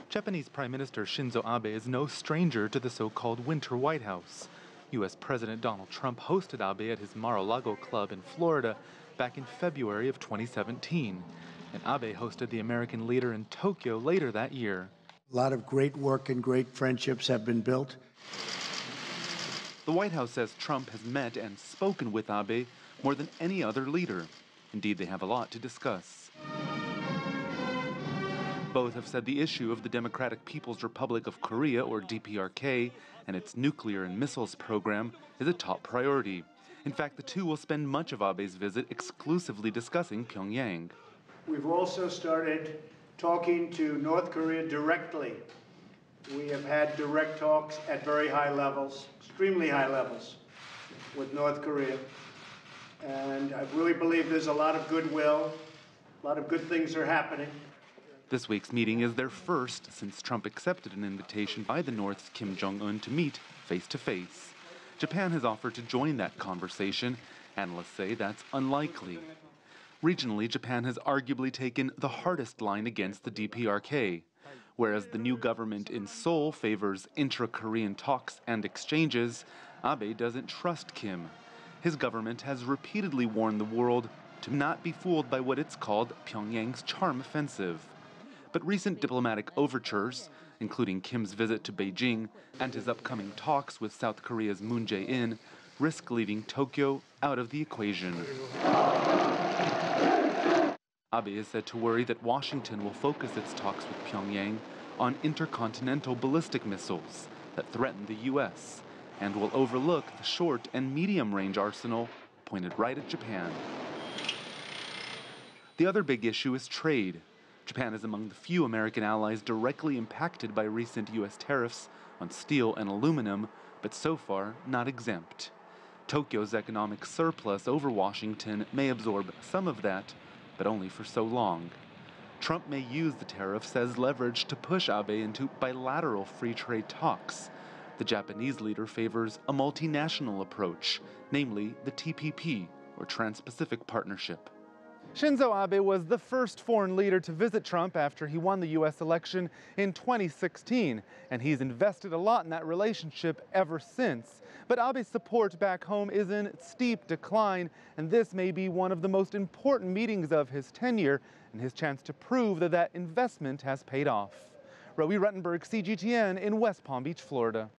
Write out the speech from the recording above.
Japanese Prime Minister Shinzo Abe is no stranger to the so-called Winter White House. U.S. President Donald Trump hosted Abe at his Mar-a-Lago club in Florida back in February of 2017. And Abe hosted the American leader in Tokyo later that year. A lot of great work and great friendships have been built. The White House says Trump has met and spoken with Abe more than any other leader. Indeed, they have a lot to discuss. Both have said the issue of the Democratic People's Republic of Korea, or DPRK, and its nuclear and missiles program is a top priority. In fact, the two will spend much of Abe's visit exclusively discussing Pyongyang. We've also started talking to North Korea directly. We have had direct talks at very high levels, extremely high levels, with North Korea. And I really believe there's a lot of goodwill, a lot of good things are happening. This week's meeting is their first since Trump accepted an invitation by the North's Kim Jong-un to meet face-to-face. Japan has offered to join that conversation. Analysts say that's unlikely. Regionally, Japan has arguably taken the hardest line against the DPRK. Whereas the new government in Seoul favors intra-Korean talks and exchanges, Abe doesn't trust Kim. His government has repeatedly warned the world to not be fooled by what it's called Pyongyang's charm offensive. But recent diplomatic overtures, including Kim's visit to Beijing and his upcoming talks with South Korea's Moon Jae-in, risk leaving Tokyo out of the equation. Abe is said to worry that Washington will focus its talks with Pyongyang on intercontinental ballistic missiles that threaten the U.S. and will overlook the short and medium-range arsenal pointed right at Japan. The other big issue is trade. Japan is among the few American allies directly impacted by recent U.S. tariffs on steel and aluminum, but so far not exempt. Tokyo's economic surplus over Washington may absorb some of that, but only for so long. Trump may use the tariffs as leverage to push Abe into bilateral free trade talks. The Japanese leader favors a multinational approach, namely the TPP, or Trans-Pacific Partnership. Shinzo Abe was the first foreign leader to visit Trump after he won the U.S. election in 2016, and he's invested a lot in that relationship ever since. But Abe's support back home is in steep decline, and this may be one of the most important meetings of his tenure and his chance to prove that that investment has paid off. Rowie Ruttenberg, CGTN in West Palm Beach, Florida.